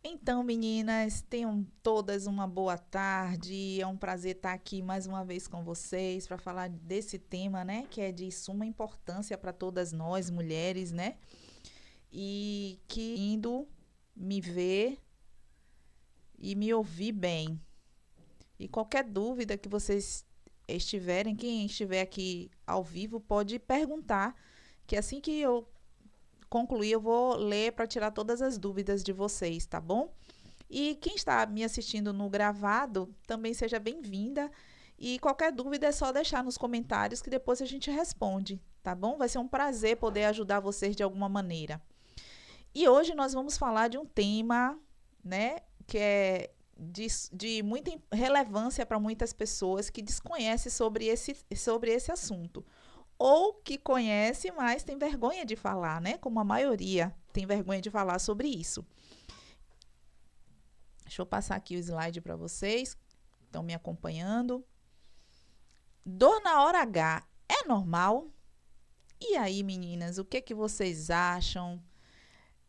Então, meninas, tenham todas uma boa tarde. É um prazer estar aqui mais uma vez com vocês para falar desse tema, né, que é de suma importância para todas nós, mulheres, né? E que indo me ver e me ouvir bem. E qualquer dúvida que vocês estiverem, quem estiver aqui ao vivo pode perguntar, que assim que eu concluir, eu vou ler para tirar todas as dúvidas de vocês, tá bom? E quem está me assistindo no gravado, também seja bem-vinda. E qualquer dúvida é só deixar nos comentários que depois a gente responde, tá bom? Vai ser um prazer poder ajudar vocês de alguma maneira. E hoje nós vamos falar de um tema, né, que é de muita relevância para muitas pessoas que desconhecem sobre esse assunto. Ou que conhece, mas tem vergonha de falar, né? Como a maioria tem vergonha de falar sobre isso. Deixa eu passar aqui o slide para vocês que estão me acompanhando. Dor na hora H é normal? E aí, meninas, o que vocês acham?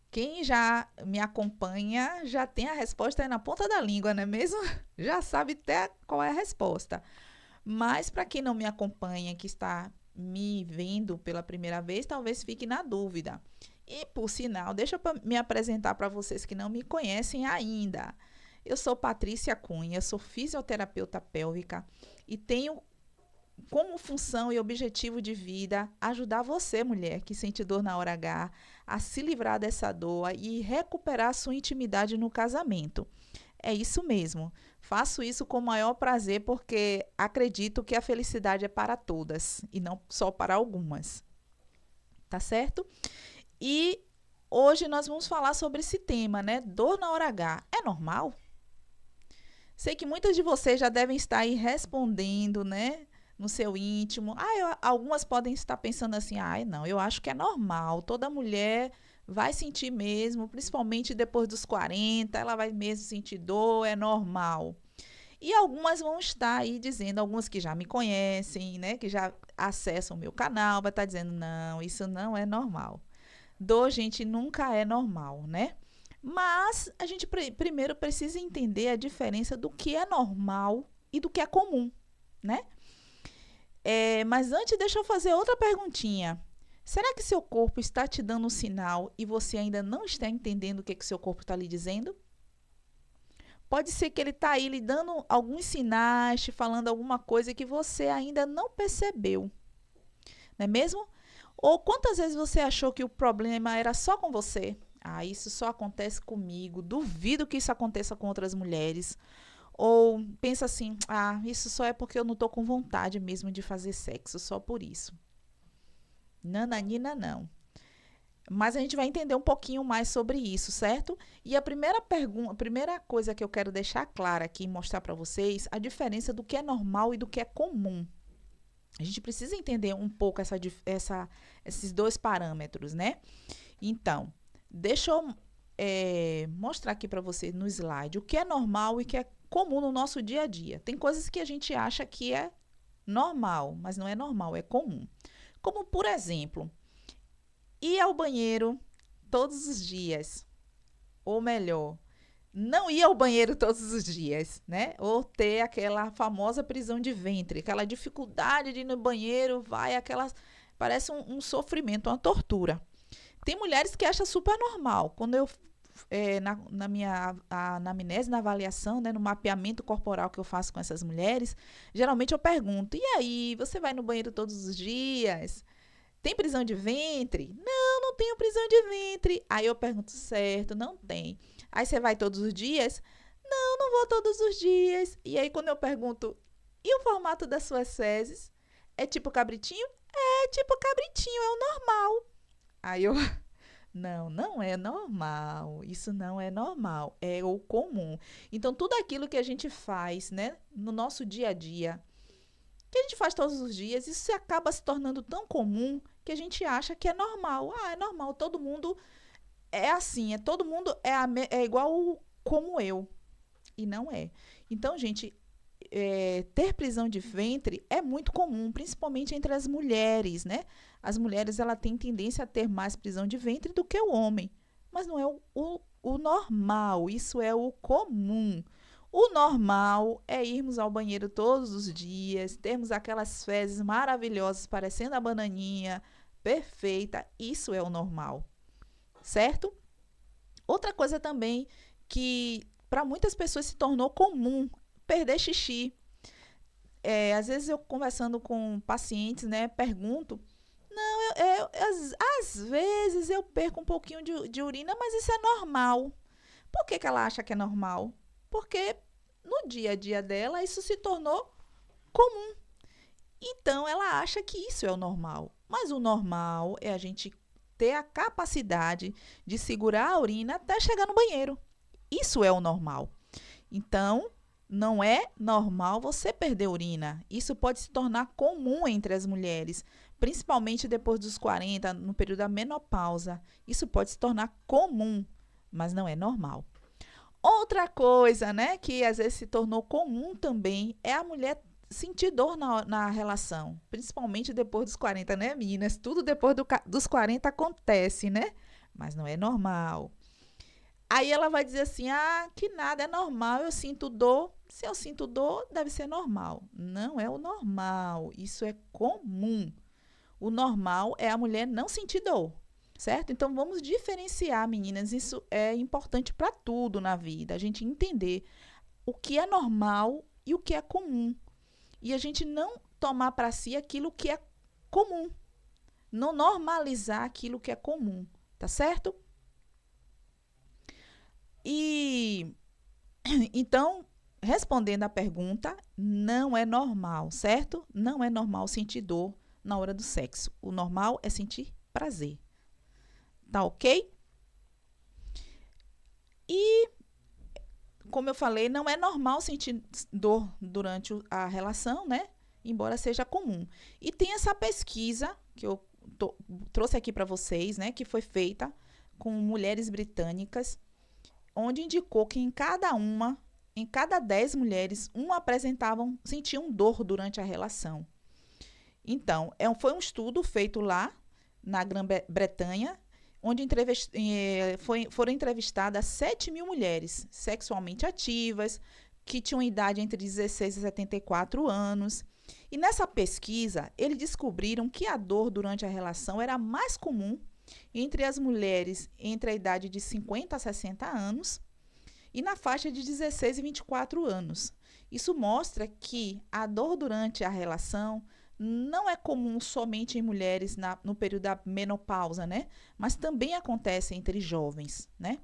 Quem já me acompanha já tem a resposta aí na ponta da língua, não é mesmo? Já sabe até qual é a resposta. Mas para quem não me acompanha, que está me vendo pela primeira vez, talvez fique na dúvida. E por sinal, deixa eu me apresentar para vocês que não me conhecem ainda. Eu sou Patrícia Cunha, sou fisioterapeuta pélvica e tenho como função e objetivo de vida ajudar você, mulher, que sente dor na hora H, a se livrar dessa dor e recuperar sua intimidade no casamento. É isso mesmo. Faço isso com o maior prazer porque acredito que a felicidade é para todas e não só para algumas. Tá certo? E hoje nós vamos falar sobre esse tema, né? Dor na hora H. É normal? Sei que muitas de vocês já devem estar aí respondendo, né? No seu íntimo. Algumas podem estar pensando assim: não, eu acho que é normal. Toda mulher vai sentir mesmo, principalmente depois dos 40, ela vai mesmo sentir dor, é normal. E algumas vão estar aí dizendo, algumas que já me conhecem, né, que já acessam o meu canal, vai estar dizendo: não, isso não é normal. Dor, gente, nunca é normal, né? Mas a gente primeiro precisa entender a diferença do que é normal e do que é comum, né? Mas antes, deixa eu fazer outra perguntinha. Será que seu corpo está te dando um sinal e você ainda não está entendendo o que seu corpo está lhe dizendo? Pode ser que ele está aí lhe dando alguns sinais, te falando alguma coisa que você ainda não percebeu, não é mesmo? Ou quantas vezes você achou que o problema era só com você? Isso só acontece comigo, duvido que isso aconteça com outras mulheres. Ou pensa assim: isso só é porque eu não estou com vontade mesmo de fazer sexo, só por isso. Nananina, não. Mas a gente vai entender um pouquinho mais sobre isso, certo? E a primeira coisa que eu quero deixar clara aqui e mostrar para vocês a diferença do que é normal e do que é comum. A gente precisa entender um pouco esses dois parâmetros, né? Então, deixa eu mostrar aqui para vocês no slide o que é normal e o que é comum no nosso dia a dia. Tem coisas que a gente acha que é normal, mas não é normal, é comum. Como, por exemplo, ir ao banheiro todos os dias, ou melhor, não ir ao banheiro todos os dias, né? Ou ter aquela famosa prisão de ventre, aquela dificuldade de ir no banheiro, parece um sofrimento, uma tortura. Tem mulheres que acham super normal. Quando eu na minha anamnese, na avaliação, né, no mapeamento corporal que eu faço com essas mulheres, geralmente eu pergunto: e aí, você vai no banheiro todos os dias? Tem prisão de ventre? Não, não tenho prisão de ventre. Aí eu pergunto: certo, não tem. Aí você vai todos os dias? Não, não vou todos os dias. E aí quando eu pergunto: e o formato das suas fezes? É tipo cabritinho? É tipo cabritinho, é o normal. Aí eu: não, não é normal. Isso não é normal, é o comum. Então, tudo aquilo que a gente faz, né, no nosso dia a dia, que a gente faz todos os dias, isso acaba se tornando tão comum que a gente acha que é normal. É normal, todo mundo é assim, todo mundo é igual como eu. E não é. Então, gente, ter prisão de ventre é muito comum, principalmente entre as mulheres, né? As mulheres ela têm tendência a ter mais prisão de ventre do que o homem, mas não é o o normal, isso é o comum. O normal é irmos ao banheiro todos os dias, termos aquelas fezes maravilhosas parecendo a bananinha, perfeita. Isso é o normal, certo? Outra coisa também que para muitas pessoas se tornou comum, perder xixi. Às vezes eu conversando com pacientes, né, pergunto, não, às vezes eu perco um pouquinho de urina, mas isso é normal. Por que ela acha que é normal? Porque no dia a dia dela isso se tornou comum. Então ela acha que isso é o normal. Mas o normal é a gente ter a capacidade de segurar a urina até chegar no banheiro. Isso é o normal. Então, não é normal você perder urina. Isso pode se tornar comum entre as mulheres, principalmente depois dos 40, no período da menopausa. Isso pode se tornar comum, mas não é normal. Outra coisa, né, que às vezes se tornou comum também é a mulher sentir dor na relação, principalmente depois dos 40, né, meninas? Tudo depois dos 40 acontece, né? Mas não é normal. Aí ela vai dizer assim, que nada, é normal, eu sinto dor. Se eu sinto dor, deve ser normal. Não é o normal, isso é comum. O normal é a mulher não sentir dor, certo? Então, vamos diferenciar, meninas, isso é importante para tudo na vida, a gente entender o que é normal e o que é comum. E a gente não tomar para si aquilo que é comum, não normalizar aquilo que é comum, tá certo? E então, respondendo à pergunta, não é normal, certo? Não é normal sentir dor na hora do sexo. O normal é sentir prazer. Tá ok? E, como eu falei, não é normal sentir dor durante a relação, né? Embora seja comum. E tem essa pesquisa que eu trouxe aqui para vocês, né? Que foi feita com mulheres britânicas, onde indicou que em cada 10 mulheres, sentiam dor durante a relação. Então, foi um estudo feito lá na Grã-Bretanha, onde foram entrevistadas 7.000 mulheres sexualmente ativas, que tinham idade entre 16 e 74 anos. E nessa pesquisa, eles descobriram que a dor durante a relação era mais comum entre as mulheres entre a idade de 50 a 60 anos e na faixa de 16 e 24 anos. Isso mostra que a dor durante a relação não é comum somente em mulheres no período da menopausa, né? Mas também acontece entre jovens, né?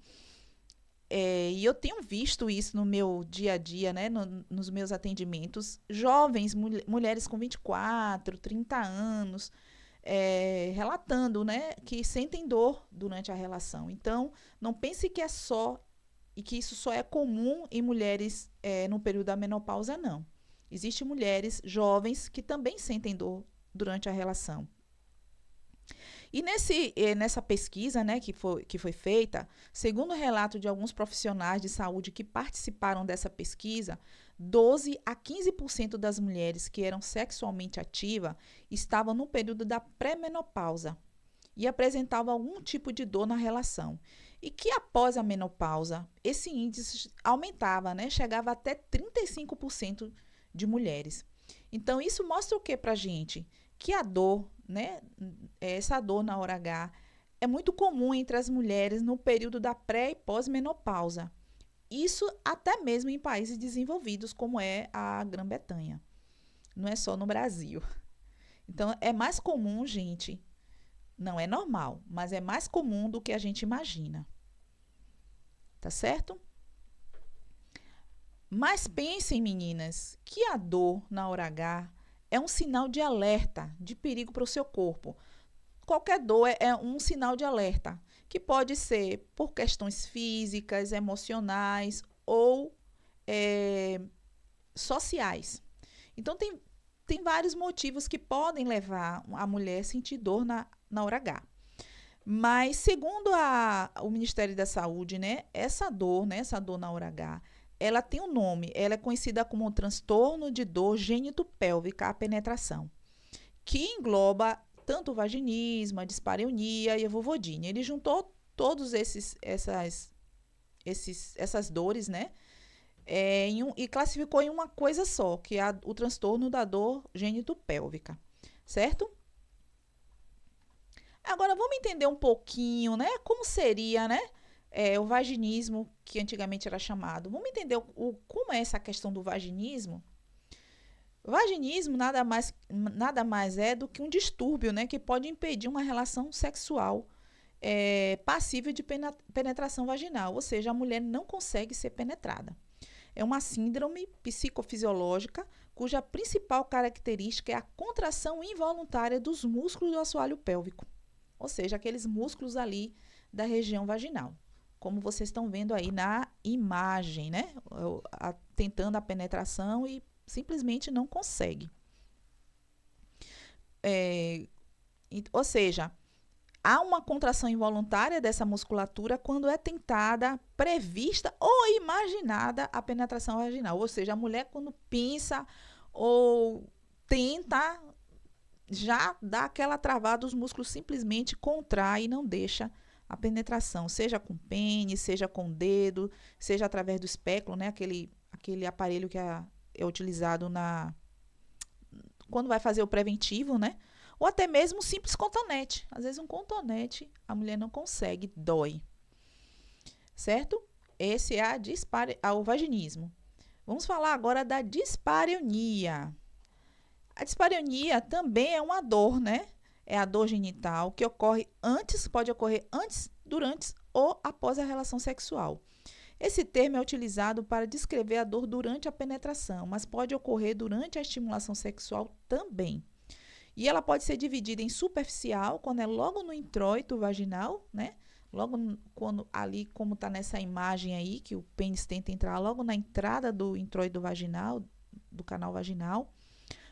E eu tenho visto isso no meu dia a dia, né? Nos meus atendimentos. Jovens, mulheres com 24, 30 anos, relatando, né, que sentem dor durante a relação. Então, não pense que que isso só é comum em mulheres no período da menopausa, não. Existem mulheres jovens que também sentem dor durante a relação. E nessa pesquisa, né, que foi feita, segundo o relato de alguns profissionais de saúde que participaram dessa pesquisa, 12 a 15% das mulheres que eram sexualmente ativas estavam no período da pré-menopausa e apresentavam algum tipo de dor na relação. E que após a menopausa, esse índice aumentava, né? Chegava até 35% de mulheres. Então, isso mostra o que pra gente? Que a dor, né? Essa dor na hora H é muito comum entre as mulheres no período da pré e pós-menopausa. Isso até mesmo em países desenvolvidos, como é a Grã-Bretanha. Não é só no Brasil. Então, é mais comum, gente. Não é normal, mas é mais comum do que a gente imagina. Tá certo? Mas pensem, meninas, que a dor na hora H é um sinal de alerta, de perigo para o seu corpo. Qualquer dor é um sinal de alerta, que pode ser por questões físicas, emocionais ou sociais. Então, tem vários motivos que podem levar a mulher a sentir dor na hora H. Mas, segundo o Ministério da Saúde, né, essa dor na hora H, ela tem um nome, ela é conhecida como transtorno de dor gênito-pélvica à penetração, que engloba tanto o vaginismo, a dispareunia e a vulvodínia. Ele juntou todos essas dores, né? E classificou em uma coisa só, que é o transtorno da dor gênito-pélvica, certo? Agora, vamos entender um pouquinho, né? Como seria, né? O vaginismo, que antigamente era chamado. Vamos entender como é essa questão do vaginismo? Vaginismo nada mais é do que um distúrbio, né? Que pode impedir uma relação sexual passível de penetração vaginal. Ou seja, a mulher não consegue ser penetrada. É uma síndrome psicofisiológica cuja principal característica é a contração involuntária dos músculos do assoalho pélvico. Ou seja, aqueles músculos ali da região vaginal. Como vocês estão vendo aí na imagem, né? Tentando a penetração e simplesmente não consegue. Ou seja, há uma contração involuntária dessa musculatura quando é tentada, prevista ou imaginada a penetração vaginal. Ou seja, a mulher quando pensa ou tenta, já dá aquela travada, os músculos simplesmente contraem e não deixa a penetração, seja com pênis, seja com dedo, seja através do espéculo, né? Aquele aparelho que é utilizado quando vai fazer o preventivo, né? Ou até mesmo um simples cotonete. Às vezes um cotonete a mulher não consegue, dói. Certo? Esse é o vaginismo. Vamos falar agora da dispareunia. A dispareunia também é uma dor, né? É a dor genital que pode ocorrer antes, durante ou após a relação sexual. Esse termo é utilizado para descrever a dor durante a penetração, mas pode ocorrer durante a estimulação sexual também. E ela pode ser dividida em superficial, quando é logo no introito vaginal, né? Logo quando ali, como está nessa imagem aí, que o pênis tenta entrar logo na entrada do introito vaginal, do canal vaginal.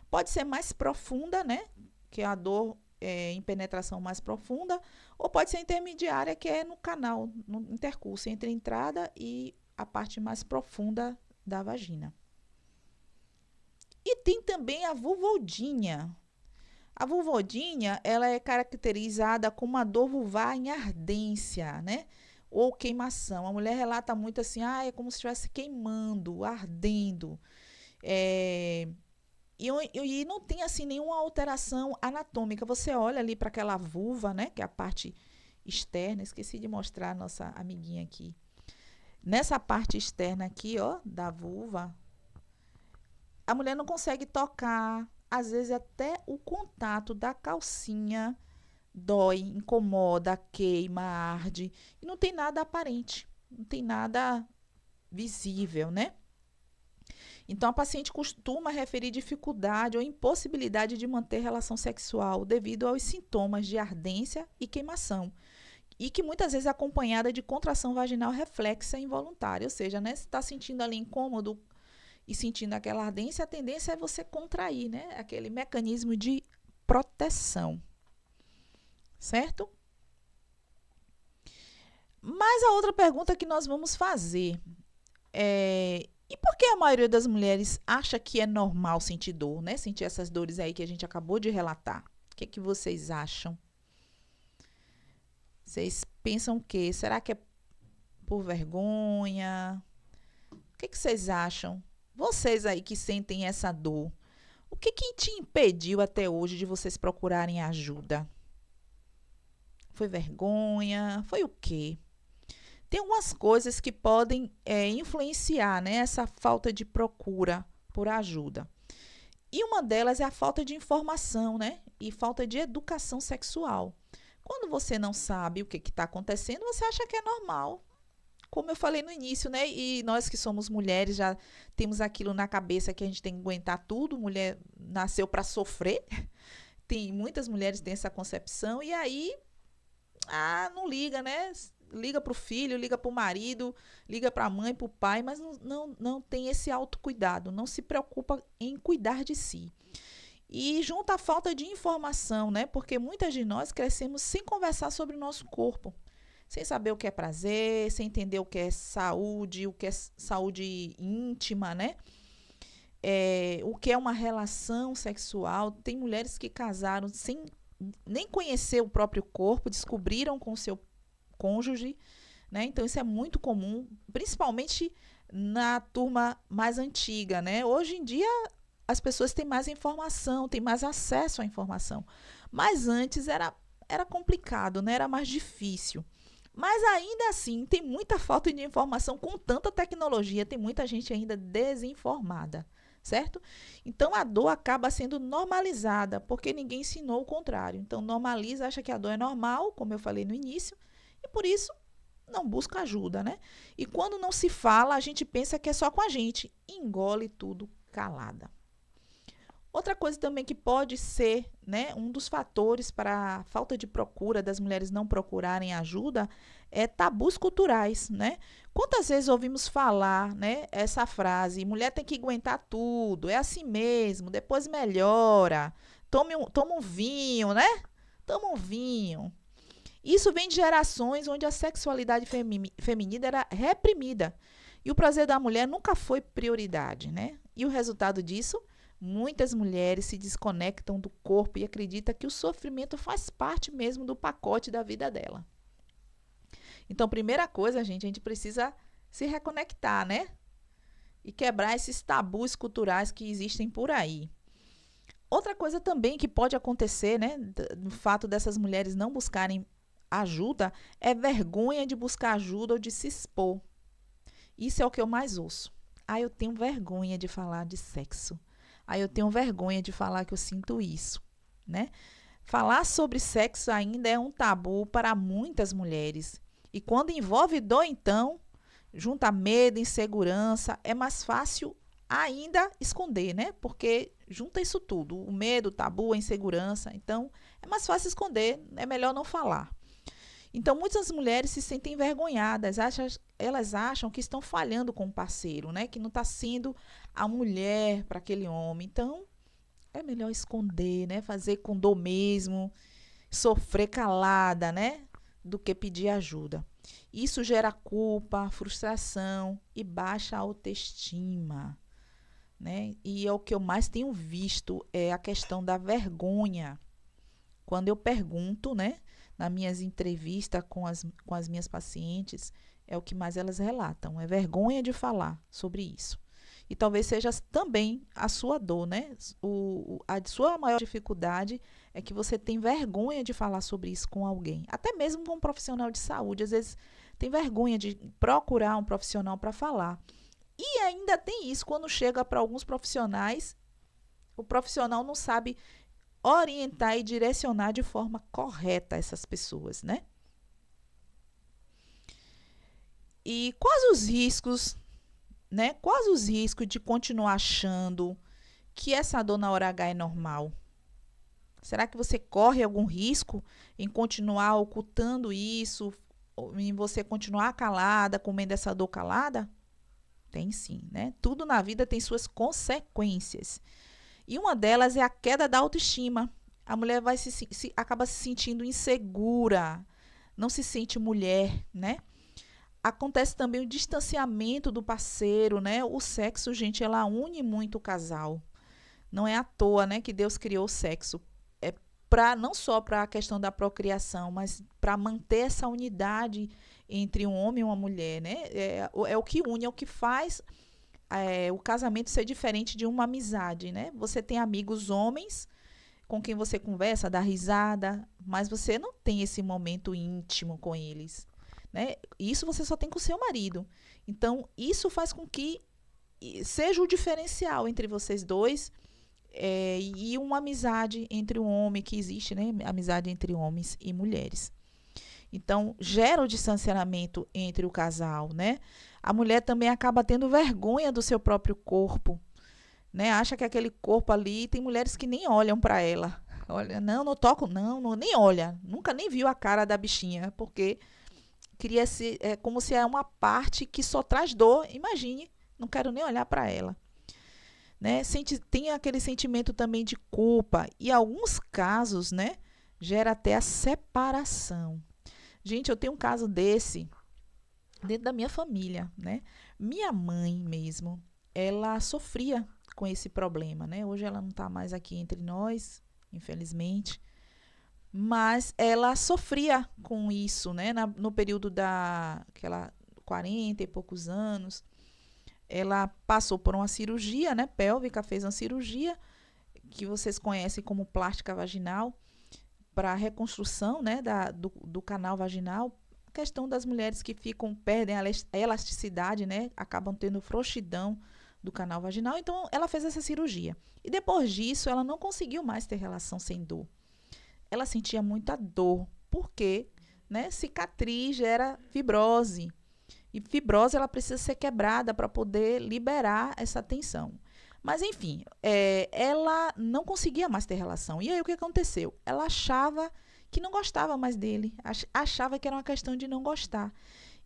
Pode ser mais profunda, né? Que é a dor em penetração mais profunda, ou pode ser intermediária, que é no canal, no intercurso, entre a entrada e a parte mais profunda da vagina. E tem também a vulvodinha. A vulvodinha, ela é caracterizada como uma dor vulvar em ardência, né? Ou queimação. A mulher relata muito assim, é como se estivesse queimando, ardendo. E não tem assim nenhuma alteração anatômica. Você olha ali para aquela vulva, né, que é a parte externa. Esqueci de mostrar a nossa amiguinha aqui. Nessa parte externa aqui, ó, da vulva, a mulher não consegue tocar. Às vezes até o contato da calcinha dói, incomoda, queima, arde. E não tem nada aparente, não tem nada visível, né? Então, a paciente costuma referir dificuldade ou impossibilidade de manter relação sexual devido aos sintomas de ardência e queimação, e que muitas vezes é acompanhada de contração vaginal reflexa involuntária, ou seja, né, se está sentindo ali incômodo e sentindo aquela ardência, a tendência é você contrair, né, aquele mecanismo de proteção, certo? Mas a outra pergunta que nós vamos fazer e por que a maioria das mulheres acha que é normal sentir dor, né? Sentir essas dores aí que a gente acabou de relatar. O que é que vocês acham? Vocês pensam o quê? Será que é por vergonha? O que vocês acham? Vocês aí que sentem essa dor, o que te impediu até hoje de vocês procurarem ajuda? Foi vergonha? Foi o quê? Tem algumas coisas que podem influenciar, né, essa falta de procura por ajuda. E uma delas é a falta de informação, né, e falta de educação sexual. Quando você não sabe o que está acontecendo, você acha que é normal. Como eu falei no início, né, e nós que somos mulheres já temos aquilo na cabeça que a gente tem que aguentar tudo, mulher nasceu para sofrer. Muitas mulheres têm essa concepção e aí, não liga, né? Liga para o filho, liga para o marido, liga para a mãe, para o pai, mas não tem esse autocuidado, não se preocupa em cuidar de si. E junto à falta de informação, né? Porque muitas de nós crescemos sem conversar sobre o nosso corpo, sem saber o que é prazer, sem entender o que é saúde, o que é saúde íntima, né? O que é uma relação sexual. Tem mulheres que casaram sem nem conhecer o próprio corpo, descobriram com o seu cônjuge, né? Então, isso é muito comum, principalmente na turma mais antiga, né? Hoje em dia, as pessoas têm mais informação, têm mais acesso à informação. Mas antes era complicado, né? Era mais difícil. Mas ainda assim, tem muita falta de informação com tanta tecnologia, tem muita gente ainda desinformada, certo? Então a dor acaba sendo normalizada, porque ninguém ensinou o contrário. Então normaliza, acha que a dor é normal, como eu falei no início, e por isso não busca ajuda, né? E quando não se fala, a gente pensa que é só com a gente, engole tudo calada. Outra coisa também que pode ser, né, um dos fatores para a falta de procura das mulheres não procurarem ajuda é tabus culturais, né? Quantas vezes ouvimos falar, né, essa frase: mulher tem que aguentar tudo, é assim mesmo, depois melhora, toma um vinho, né? Toma um vinho. Isso vem de gerações onde a sexualidade feminina era reprimida e o prazer da mulher nunca foi prioridade, né? E o resultado disso, muitas mulheres se desconectam do corpo e acreditam que o sofrimento faz parte mesmo do pacote da vida dela. Então, primeira coisa, gente, a gente precisa se reconectar, né? E quebrar esses tabus culturais que existem por aí. Outra coisa também que pode acontecer, né, no fato dessas mulheres não buscarem ajuda, é vergonha de buscar ajuda ou de se expor. Isso é o que eu mais ouço. Eu tenho vergonha de falar de sexo. Eu tenho vergonha de falar que eu sinto isso, né? Falar sobre sexo ainda é um tabu para muitas mulheres. E quando envolve dor, então, junta medo, insegurança, é mais fácil ainda esconder, né? Porque junta isso tudo, o medo, o tabu, a insegurança. Então, é mais fácil esconder, é melhor não falar. Então, muitas mulheres se sentem envergonhadas, elas acham que estão falhando com o parceiro, né? Que não está sendo a mulher para aquele homem. Então, é melhor esconder, né? Fazer com dor mesmo, sofrer calada, né? Do que pedir ajuda. Isso gera culpa, frustração e baixa autoestima, né? E é o que eu mais tenho visto, é a questão da vergonha. Quando eu pergunto, né? Nas minhas entrevistas com as minhas pacientes, é o que mais elas relatam, é vergonha de falar sobre isso. E talvez seja também a sua dor, né? A sua maior dificuldade é que você tem vergonha de falar sobre isso com alguém. Até mesmo com um profissional de saúde, às vezes tem vergonha de procurar um profissional para falar. E ainda tem isso, quando chega para alguns profissionais, o profissional não sabe orientar e direcionar de forma correta essas pessoas, né? E quais os riscos, né? Quais os riscos de continuar achando que essa dor na hora H é normal? Será que você corre algum risco em continuar ocultando isso, em você continuar calada, comendo essa dor calada? Tem sim, né? Tudo na vida tem suas consequências. E uma delas é a queda da autoestima. A mulher acaba se sentindo insegura, não se sente mulher, né? Acontece também o distanciamento do parceiro, né? O sexo, gente, ela une muito o casal. Não é à toa, né, que Deus criou o sexo. É não só para a questão da procriação, mas para manter essa unidade entre um homem e uma mulher, né? É o que une, é o que faz o casamento ser diferente de uma amizade, né? Você tem amigos homens com quem você conversa, dá risada, mas você não tem esse momento íntimo com eles, né? Isso você só tem com o seu marido. Então, isso faz com que seja o diferencial entre vocês dois, e uma amizade entre um homem que existe, né? Amizade entre homens e mulheres. Então, gera o distanciamento entre o casal, né? A mulher também acaba tendo vergonha do seu próprio corpo, né? Acha que aquele corpo ali, tem mulheres que nem olham para ela. Olha, não toco, não, nem olha. Nunca nem viu a cara da bichinha, porque queria ser, como se é uma parte que só traz dor. Imagine, não quero nem olhar para ela. Né? Tem aquele sentimento também de culpa. E em alguns casos, né, gera até a separação. Gente, eu tenho um caso desse dentro da minha família, né? Minha mãe mesmo, ela sofria com esse problema, né? Hoje ela não está mais aqui entre nós, infelizmente. mas ela sofria com isso, né? No período daquela 40 e poucos anos, ela passou por uma cirurgia, né, pélvica, fez uma cirurgia que vocês conhecem como plástica vaginal para reconstrução, né, do canal vaginal. A questão das mulheres que perdem a elasticidade, né, acabam tendo frouxidão do canal vaginal. Então, ela fez essa cirurgia. E depois disso, ela não conseguiu mais ter relação sem dor. Ela sentia muita dor, porque, né, cicatriz gera fibrose. E fibrose ela precisa ser quebrada para poder liberar essa tensão. Mas, enfim, ela não conseguia mais ter relação. E aí, o que aconteceu? Ela achava que não gostava mais dele. Achava que era uma questão de não gostar.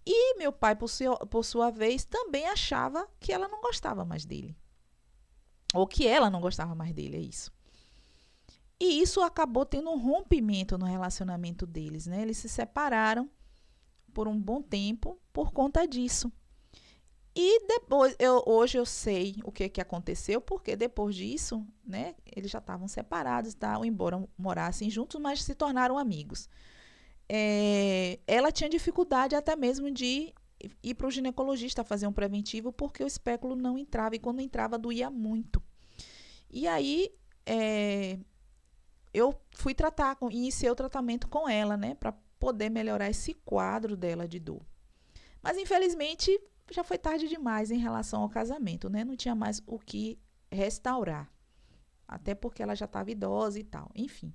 E meu pai, por sua vez, também achava que ela não gostava mais dele. Ou que ela não gostava mais dele, é isso. E isso acabou tendo um rompimento no relacionamento deles, né? Eles se separaram por um bom tempo por conta disso. E depois, hoje eu sei o que aconteceu, porque depois disso, né, eles já estavam separados, tá? Embora morassem juntos, mas se tornaram amigos. Ela tinha dificuldade até mesmo de ir para o ginecologista fazer um preventivo, porque o espéculo não entrava, e quando entrava doía muito. E aí, eu fui iniciei o tratamento com ela, né, para poder melhorar esse quadro dela de dor. Mas, infelizmente, já foi tarde demais em relação ao casamento, né? Não tinha mais o que restaurar. Até porque ela já estava idosa e tal, enfim.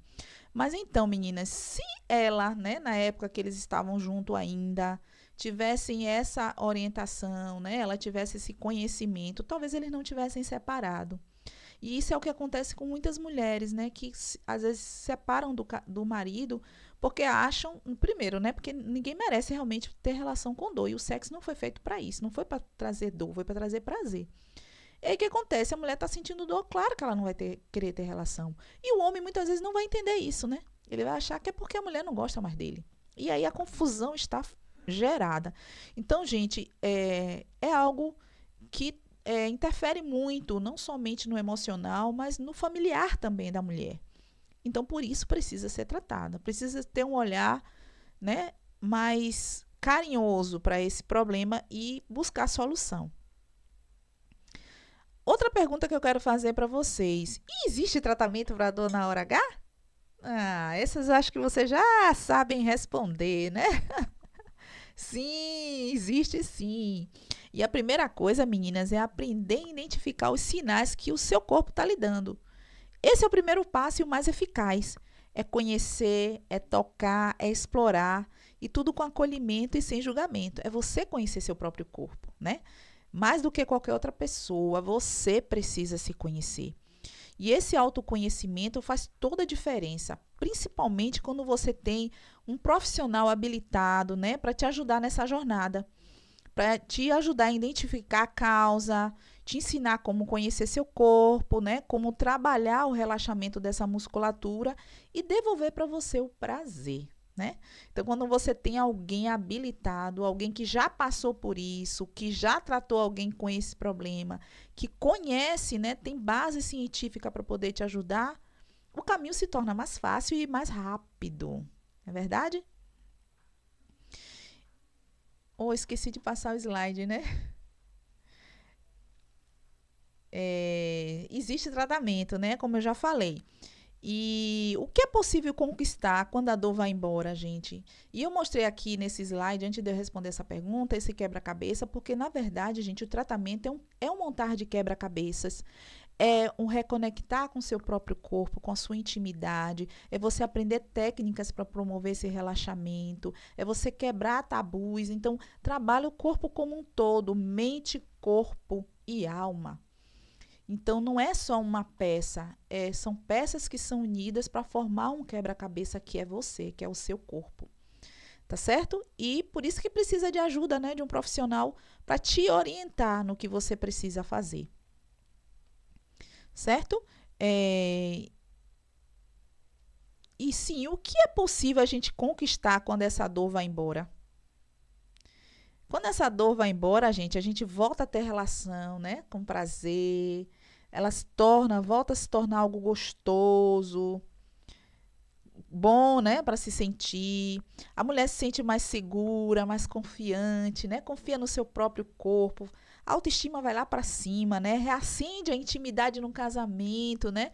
Mas então, meninas, se ela, né, na época que eles estavam juntos ainda, tivessem essa orientação, né, ela tivesse esse conhecimento, talvez eles não tivessem separado. E isso é o que acontece com muitas mulheres, né, que às vezes se separam do marido porque acham, primeiro, né, porque ninguém merece realmente ter relação com dor, e o sexo não foi feito para isso, não foi para trazer dor, foi para trazer prazer. E aí o que acontece? A mulher está sentindo dor, claro que ela não vai querer ter relação. E o homem muitas vezes não vai entender isso, né? Ele vai achar que é porque a mulher não gosta mais dele. E aí a confusão está gerada. Então, gente, é algo que interfere muito, não somente no emocional, mas no familiar também da mulher. Então, por isso precisa ser tratada, precisa ter um olhar, né, mais carinhoso para esse problema e buscar solução. Outra pergunta que eu quero fazer para vocês: existe tratamento para dor na hora H? Essas acho que vocês já sabem responder, né? Sim, existe sim. E a primeira coisa, meninas, é aprender a identificar os sinais que o seu corpo está lhe dando. Esse é o primeiro passo e o mais eficaz. É conhecer, é tocar, é explorar, e tudo com acolhimento e sem julgamento. É você conhecer seu próprio corpo, né? Mais do que qualquer outra pessoa, você precisa se conhecer. E esse autoconhecimento faz toda a diferença, principalmente quando você tem um profissional habilitado, né, para te ajudar nessa jornada, para te ajudar a identificar a causa, te ensinar como conhecer seu corpo, né, como trabalhar o relaxamento dessa musculatura e devolver para você o prazer. Né? Então, quando você tem alguém habilitado, alguém que já passou por isso, que já tratou alguém com esse problema, que conhece, né, tem base científica para poder te ajudar, o caminho se torna mais fácil e mais rápido. Não é verdade? Esqueci de passar o slide, né? Existe tratamento, né? Como eu já falei. E o que é possível conquistar quando a dor vai embora, gente? E eu mostrei aqui nesse slide, antes de eu responder essa pergunta, esse quebra-cabeça, porque, na verdade, gente, o tratamento é um montar de quebra-cabeças, é um reconectar com o seu próprio corpo, com a sua intimidade, é você aprender técnicas para promover esse relaxamento, é você quebrar tabus. Então, trabalha o corpo como um todo, mente, corpo e alma. Então, não é só uma peça, são peças que são unidas para formar um quebra-cabeça que é você, que é o seu corpo. Tá certo? E por isso que precisa de ajuda, né, de um profissional para te orientar no que você precisa fazer. Certo? E sim, o que é possível a gente conquistar quando essa dor vai embora? Quando essa dor vai embora, a gente volta a ter relação, né, com prazer. Ela volta a se tornar algo gostoso, bom, né, para se sentir. A mulher se sente mais segura, mais confiante, né? Confia no seu próprio corpo. A autoestima vai lá para cima, né? Reacende a intimidade no casamento, né?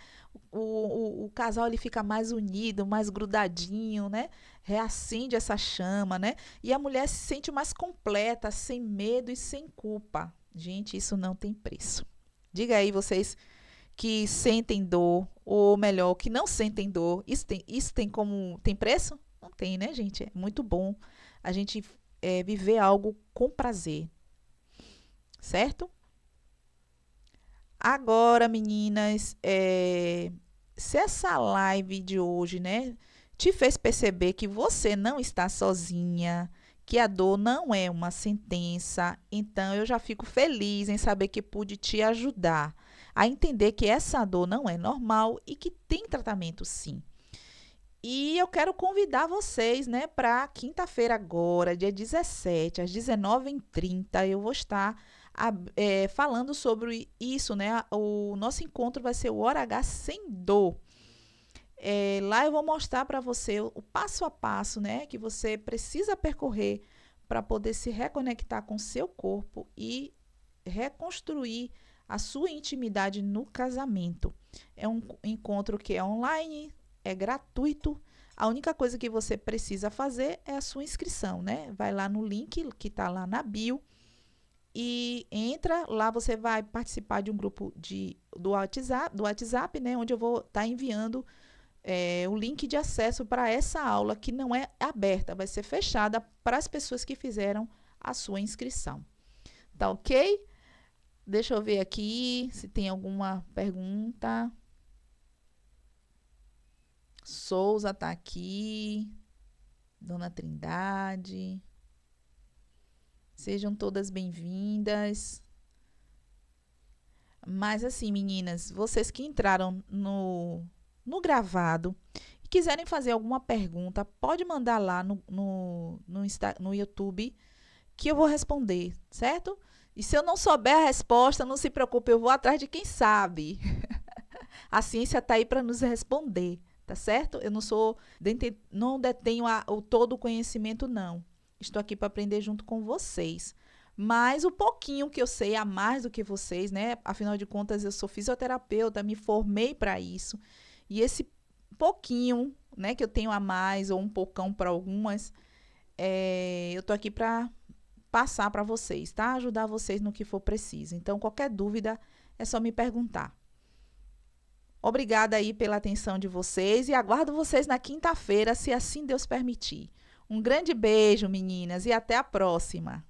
O casal ele fica mais unido, mais grudadinho, né? Reacende essa chama, né? E a mulher se sente mais completa, sem medo e sem culpa. Gente, isso não tem preço. Diga aí vocês que sentem dor, ou melhor, que não sentem dor. Tem preço? Não tem, né, gente? É muito bom a gente viver algo com prazer, certo? Agora, meninas, se essa live de hoje, né, te fez perceber que você não está sozinha, que a dor não é uma sentença, então eu já fico feliz em saber que pude te ajudar a entender que essa dor não é normal e que tem tratamento sim. E eu quero convidar vocês, né, para quinta-feira agora, dia 17, às 19h30, eu vou estar falando sobre isso, né? O nosso encontro vai ser o Hora H sem dor. Lá eu vou mostrar para você o passo a passo, né, que você precisa percorrer para poder se reconectar com seu corpo e reconstruir a sua intimidade no casamento. É um encontro que é online, é gratuito. A única coisa que você precisa fazer é a sua inscrição, né? Vai lá no link que está lá na bio e entra. Lá você vai participar de um grupo do WhatsApp, né? Onde eu vou estar enviando o link de acesso para essa aula que não é aberta, vai ser fechada para as pessoas que fizeram a sua inscrição. Tá ok? Deixa eu ver aqui se tem alguma pergunta. Souza tá aqui. Dona Trindade. Sejam todas bem-vindas. Mas assim, meninas, vocês que entraram no gravado e quiserem fazer alguma pergunta, pode mandar lá no YouTube que eu vou responder, certo? E se eu não souber a resposta, não se preocupe, eu vou atrás de quem sabe. A ciência está aí para nos responder, tá certo? Eu não detenho todo o conhecimento, não. Estou aqui para aprender junto com vocês. Mas o pouquinho que eu sei, a mais do que vocês, né? Afinal de contas, eu sou fisioterapeuta, me formei para isso. E esse pouquinho, né, que eu tenho a mais, ou um pocão para algumas, eu tô aqui para passar para vocês, tá? Ajudar vocês no que for preciso. Então, qualquer dúvida, é só me perguntar. Obrigada aí pela atenção de vocês e aguardo vocês na quinta-feira, se assim Deus permitir. Um grande beijo, meninas, e até a próxima!